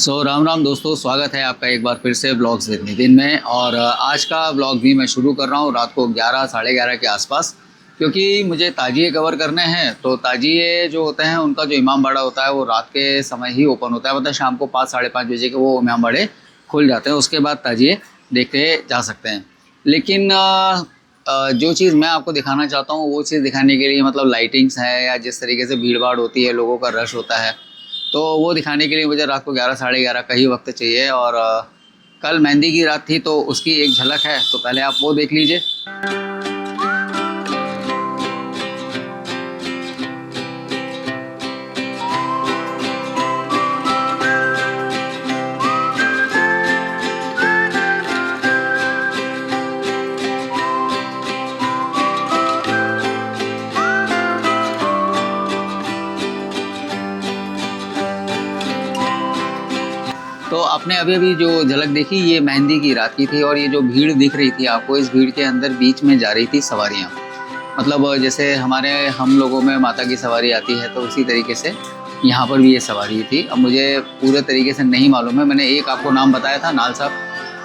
राम राम दोस्तों, स्वागत है आपका एक बार फिर से ब्लॉग्स विद नितिन में। और आज का ब्लॉग भी मैं शुरू कर रहा हूँ रात को 11 साढ़े 11 के आसपास, क्योंकि मुझे ताजिए कवर करने हैं। तो ताजिए जो होते हैं उनका जो इमाम बाड़ा होता है वो रात के समय ही ओपन होता है, मतलब शाम को 5 साढ़े 5 बजे के वो इमाम बाड़े खुल जाते हैं। उसके बाद ताजिए देखे जा सकते हैं। लेकिन जो चीज़ मैं आपको दिखाना चाहता हूँ वो चीज़ दिखाने के लिए मतलब लाइटिंग्स है या जिस तरीके से भीड़ भाड़ होती है, लोगों का रश होता है, तो वो दिखाने के लिए मुझे रात को 11 साढ़े 11 का ही वक्त चाहिए। और कल मेहंदी की रात थी तो उसकी एक झलक है, तो पहले आप वो देख लीजिए। तो आपने अभी अभी जो झलक देखी ये मेहंदी की रात की थी, और ये जो भीड़ दिख रही थी आपको, इस भीड़ के अंदर बीच में जा रही थी सवारियाँ। मतलब जैसे हम लोगों में माता की सवारी आती है, तो उसी तरीके से यहाँ पर भी ये सवारी थी। अब मुझे पूरे तरीके से नहीं मालूम है, मैंने एक आपको नाम बताया था, नाल साहब।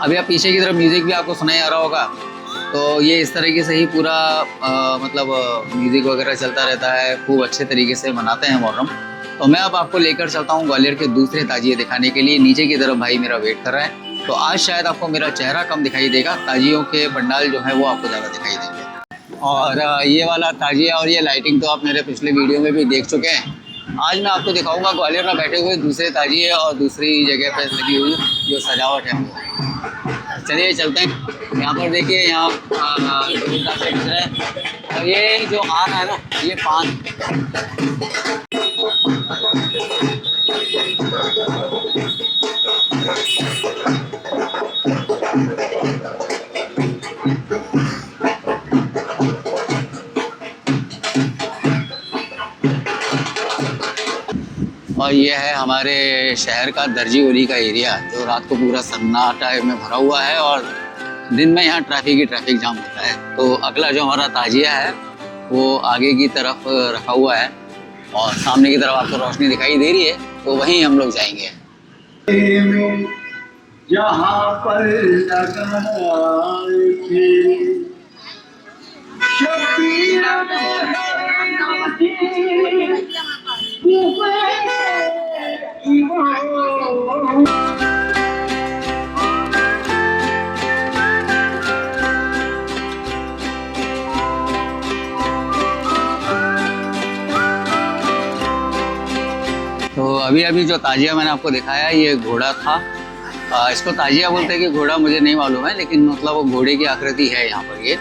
अभी आप पीछे की तरफ म्यूज़िक भी आपको सुनाई आ रहा होगा। तो ये इस तरीके से ही पूरा मतलब म्यूज़िक वगैरह चलता रहता है, खूब अच्छे तरीके से मनाते हैं मुहर्रम। तो मैं अब आपको लेकर चलता हूँ ग्वालियर के दूसरे ताजिए दिखाने के लिए। नीचे की तरफ भाई मेरा वेट कर रहा है, तो आज शायद आपको मेरा चेहरा कम दिखाई देगा, ताजियों के पंडाल जो है वो आपको ज़्यादा दिखाई देंगे। और ये वाला ताजिया और ये लाइटिंग तो आप मेरे पिछले वीडियो में भी देख चुके हैं। आज मैं आपको दिखाऊंगा ग्वालियर में बैठे हुए दूसरे ताजिए और दूसरी जगह पर लगी हुई जो सजावट है वो। चलिए चलते हैं। यहाँ पर देखिए, यहाँ और ये जो आम है ना, ये पान। और ये है हमारे शहर का दर्जी गली का एरिया, जो रात को पूरा सन्नाटा में भरा हुआ है और दिन में यहाँ ट्रैफिक जाम होता है। तो अगला जो हमारा ताजिया है वो आगे की तरफ रखा हुआ है, और सामने की तरफ आपको रोशनी दिखाई दे रही है, तो वहीं हम लोग जाएंगे। जहाँ पर तो अभी जो ताजिया मैंने आपको दिखाया ये घोड़ा था। इसको ताजिया बोलते हैं कि घोड़ा मुझे नहीं मालूम है, लेकिन मतलब वो घोड़े की आकृति है यहाँ पर ये।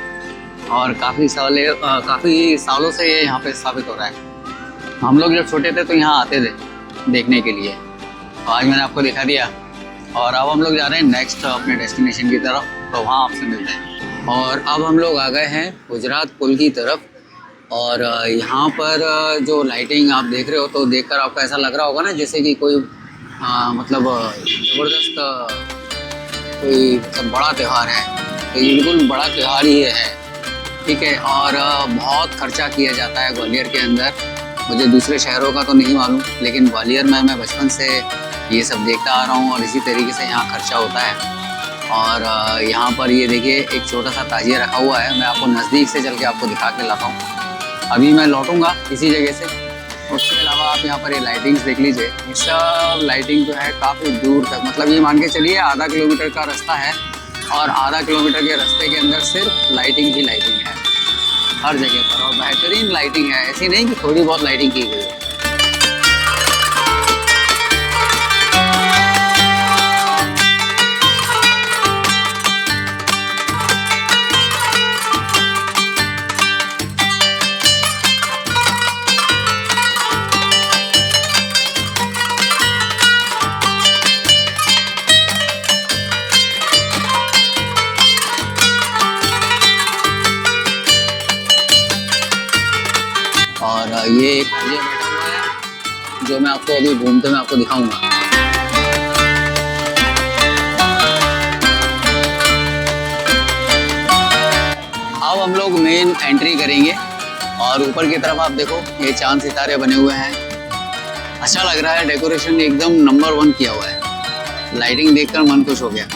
और काफ़ी सालों से ये यहाँ पे स्थापित हो रहा है। हम लोग जब छोटे थे तो यहाँ आते थे देखने के लिए, तो आज मैंने आपको दिखा दिया। और अब हम लोग जा रहे हैं नेक्स्ट अपने डेस्टिनेशन की तरफ, तो वहाँ आपसे मिलते हैं। और अब हम लोग आ गए हैं गुजरात पुल की तरफ। और यहाँ पर जो लाइटिंग आप देख रहे हो, तो देखकर आपको ऐसा लग रहा होगा ना जैसे कि कोई मतलब ज़बरदस्त कोई मतलब बड़ा त्यौहार है। तो ये बिल्कुल बड़ा त्यौहार ही है, ठीक है। और बहुत खर्चा किया जाता है ग्वालियर के अंदर। मुझे दूसरे शहरों का तो नहीं मालूम, लेकिन ग्वालियर में मैं बचपन से ये सब देखता आ रहा हूँ, और इसी तरीके से यहाँ खर्चा होता है। और यहाँ पर ये देखिए एक छोटा सा ताजिया रखा हुआ है, मैं आपको नज़दीक से चल के आपको दिखा के लाता हूँ। अभी मैं लौटूंगा इसी जगह से। उसके अलावा आप यहाँ पर ये लाइटिंग्स देख लीजिए। ये सब लाइटिंग जो है काफ़ी दूर तक, मतलब ये मान के चलिए आधा किलोमीटर का रास्ता है, और आधा किलोमीटर के रास्ते के अंदर सिर्फ लाइटिंग ही लाइटिंग है हर जगह पर, और बेहतरीन लाइटिंग है। ऐसी नहीं कि थोड़ी बहुत लाइटिंग की गई है। और ये एक ताजिया बैठा हुआ है जो मैं आपको अभी घूमते में आपको दिखाऊंगा। अब हम लोग मेन एंट्री करेंगे, और ऊपर की तरफ आप देखो ये चांद सितारे बने हुए हैं। अच्छा लग रहा है, डेकोरेशन एकदम नंबर 1 किया हुआ है। लाइटिंग देखकर मन खुश हो गया।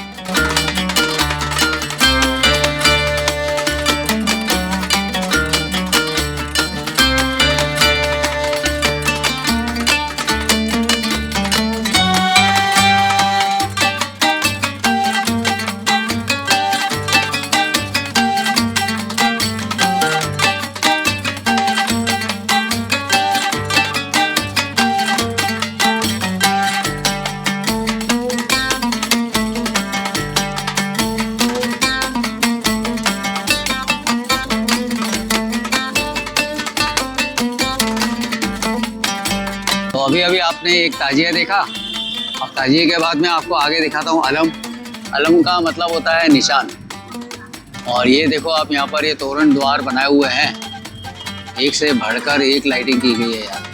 तो अभी अभी आपने एक ताजिया देखा। अब ताजिए के बाद मैं आपको आगे दिखाता हूँ अलम। अलम का मतलब होता है निशान। और ये देखो आप यहाँ पर ये तोरण द्वार बनाए हुए हैं, एक से बढ़कर एक लाइटिंग की गई है यार।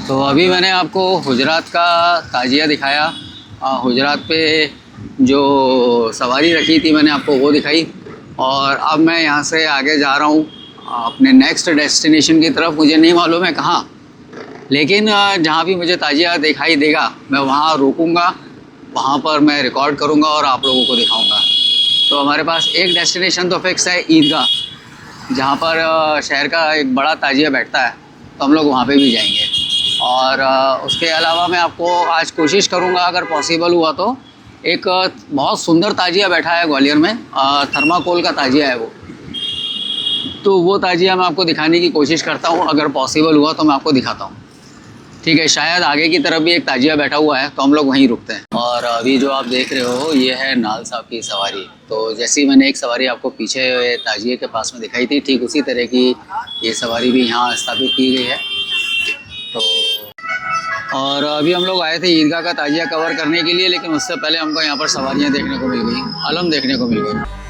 तो अभी मैंने आपको हुजरात का ताजिया दिखाया। हुजरात पे जो सवारी रखी थी मैंने आपको वो दिखाई। और अब मैं यहाँ से आगे जा रहा हूँ अपने नेक्स्ट डेस्टिनेशन की तरफ। मुझे नहीं मालूम है कहाँ, लेकिन जहाँ भी मुझे ताजिया दिखाई देगा मैं वहाँ रुकूँगा, वहाँ पर मैं रिकॉर्ड करूँगा और आप लोगों को दिखाऊँगा। तो हमारे पास एक डेस्टिनेशन तो फिक्स है ईदगाह, जहाँ पर शहर का एक बड़ा ताजिया बैठता है, तो हम लोग वहाँ पे भी जाएंगे। और उसके अलावा मैं आपको आज कोशिश करूँगा अगर पॉसिबल हुआ तो एक बहुत सुंदर ताजिया बैठा है ग्वालियर में, थर्माकोल का ताजिया है वो, तो वो ताजिया मैं आपको दिखाने की कोशिश करता हूँ। अगर पॉसिबल हुआ तो मैं आपको दिखाता हूँ, ठीक है। शायद आगे की तरफ भी एक ताजिया बैठा हुआ है, तो हम लोग वहीं रुकते हैं। और अभी जो आप देख रहे हो ये है नाल साहब की सवारी। तो जैसी मैंने एक सवारी आपको पीछे ताजिए के पास में दिखाई थी, ठीक उसी तरह की ये सवारी भी यहाँ स्थापित की गई है। तो और अभी हम लोग आए थे ईदगाह का ताजिया कवर करने के लिए, लेकिन उससे पहले हमको यहाँ पर सवारियाँ देखने को मिल गई, अलम देखने को मिल गई।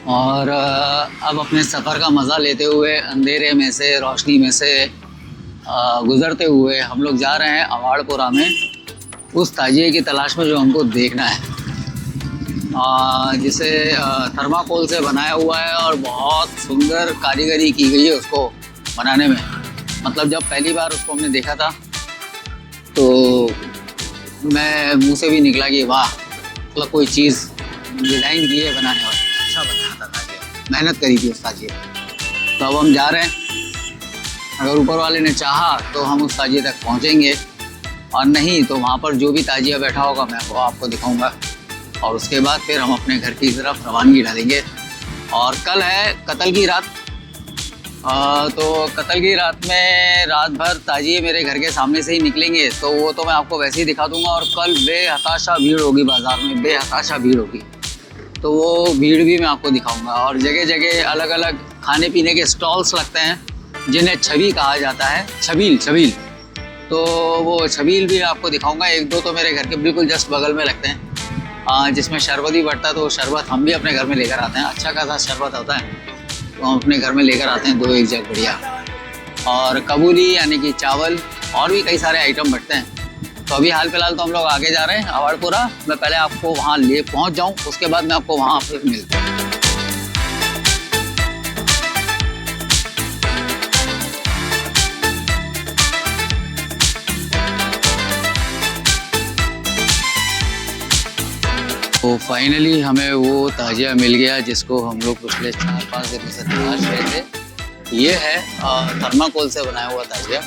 और अब अपने सफ़र का मज़ा लेते हुए अंधेरे में से रोशनी में से गुज़रते हुए हम लोग जा रहे हैं अवाड़पुरा में उस ताजिए की तलाश में जो हमको देखना है, जिसे थर्माकोल से बनाया हुआ है और बहुत सुंदर कारीगरी की गई है उसको बनाने में। मतलब जब पहली बार उसको हमने देखा था तो मैं मुंह से भी निकला कि वाह, मतलब कोई चीज़ डिज़ाइन की है बनाने वाला, अच्छा बना था ताजिया, मेहनत करी थी उस ताजिए पर। तो अब हम जा रहे हैं, अगर ऊपर वाले ने चाहा तो हम उस ताजिए तक पहुंचेंगे और नहीं तो वहाँ पर जो भी ताजिया बैठा होगा मैं वो आपको दिखाऊंगा। और उसके बाद फिर हम अपने घर की तरफ रवानगी डालेंगे। और कल है कत्ल की रात। तो कत्ल की रात में रात भर ताजिए मेरे घर के सामने से ही निकलेंगे, तो वो तो मैं आपको वैसे ही दिखा दूंगा। और कल बेहताशा भीड़ होगी बाज़ार में, बेहताशा भीड़ होगी, तो वो भीड़ भी मैं आपको दिखाऊंगा। और जगह जगह अलग अलग खाने पीने के स्टॉल्स लगते हैं जिन्हें छबी कहा जाता है, छबील। तो वो छबील भी आपको दिखाऊंगा। एक दो तो मेरे घर के बिल्कुल जस्ट बगल में लगते हैं, जिसमें शरबत भी बढ़ता है, तो शरबत हम भी अपने घर में लेकर आते हैं। अच्छा खासा शरबत होता है, तो हम अपने घर में लेकर आते हैं 2-1 जग बढ़िया। और कबूली यानी कि चावल और भी कई सारे आइटम बढ़ते हैं। तो अभी हाल फिलहाल तो हम लोग आगे जा रहे हैं अवाड़पुरा। मैं पहले आपको वहाँ ले पहुँच जाऊँ, उसके बाद मैं आपको वहाँ पर मिलता हूँ। तो फाइनली हमें वो ताजिया मिल गया जिसको हम लोग पिछले 4-5 दिनों से तलाश रहे थे। ये है थर्माकोल से बनाया हुआ ताजिया,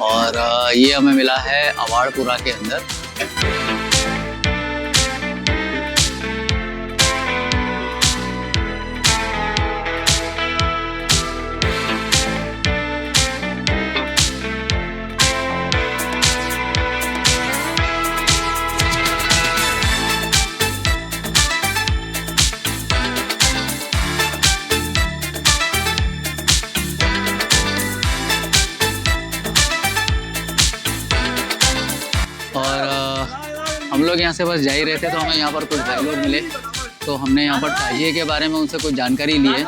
और ये हमें मिला है अवाड़पुरा के अंदर। हम लोग यहाँ से बस जा ही रहे थे, तो हमें यहाँ पर कुछ भाई लोग मिले, तो हमने यहाँ पर ताजिए के बारे में उनसे कुछ जानकारी ली है।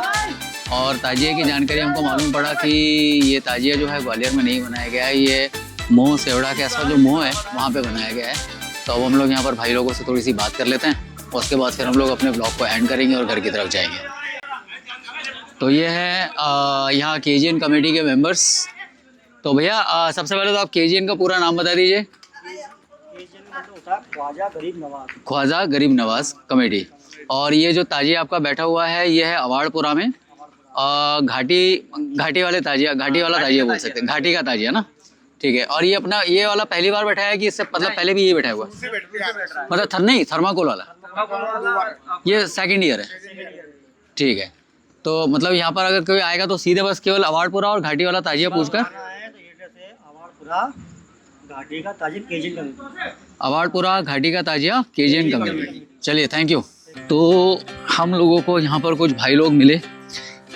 और ताजिए की जानकारी हमको मालूम पड़ा कि ये ताजिया जो है ग्वालियर में नहीं बनाया गया है, ये मोह सेवड़ा के आसपास जो मोह है वहाँ पे बनाया गया है। तो अब हम लोग यहाँ पर भाई लोगों से थोड़ी सी बात कर लेते हैं, उसके बाद फिर हम लोग अपने ब्लॉग को एंड करेंगे और घर की तरफ जाएंगे। तो ये है यहाँ KGN कमेटी के मेंबर्स। तो भैया सबसे पहले तो आप KGN का पूरा नाम बता दीजिए। ख्वाजा गरीब नवाज कमेटी। और ये जो ताजिया आपका बैठा हुआ है ये है अवाड़पुरा में, घाटी वाले ताजिया, घाटी वाला ताजिया बोल सकते हैं, घाटी का ताजिया ना, ठीक है। और ये अपना ये वाला पहली बार बैठा है कि इससे मतलब पहले भी ये बैठा हुआ, मतलब नहीं थर्माकोल वाला ये सेकंड ईयर है, ठीक है। तो मतलब यहाँ पर अगर कोई आएगा तो सीधे बस केवल अवाड़पुरा और घाटी वाला ताजिया पूछकर घाटी का ताजिया KGN कमेटी, अवाड़पुरा घाटी का ताजिया KGN कमेटी। चलिए थैंक यू। तो हम लोगों को यहाँ पर कुछ भाई लोग मिले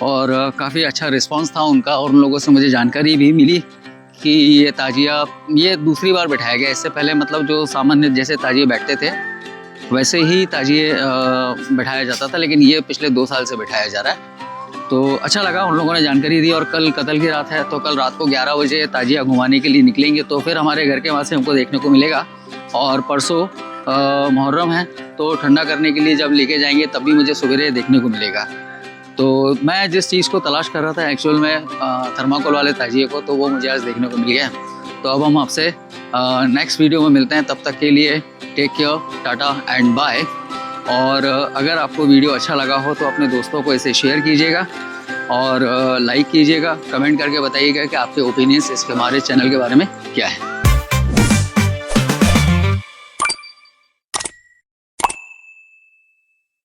और काफ़ी अच्छा रिस्पांस था उनका, और उन लोगों से मुझे जानकारी भी मिली कि ये ताजिया ये दूसरी बार बैठाया गया। इससे पहले मतलब जो सामान्य जैसे ताजिए बैठते थे वैसे ही ताजिए बैठाया जाता था, लेकिन ये पिछले 2 साल से बैठाया जा रहा है। तो अच्छा लगा, उन लोगों ने जानकारी दी। और कल कत्ल की रात है, तो कल रात को 11 बजे ताजिया घुमाने के लिए निकलेंगे, तो फिर हमारे घर के वहाँ से हमको देखने को मिलेगा। और परसों मुहर्रम है, तो ठंडा करने के लिए जब लेके जाएंगे तब भी मुझे सवेरे देखने को मिलेगा। तो मैं जिस चीज़ को तलाश कर रहा था एक्चुअल में थर्माकोल वाले ताजिए को, तो वो मुझे आज देखने को मिल गया। तो अब हम आपसे नेक्स्ट वीडियो में मिलते हैं, तब तक के लिए take care, tata and bye. और अगर आपको वीडियो अच्छा लगा हो तो अपने दोस्तों को इसे शेयर कीजिएगा और लाइक कीजिएगा, कमेंट करके बताइएगा कि आपके ओपिनियंस इसके हमारे चैनल के बारे में क्या है।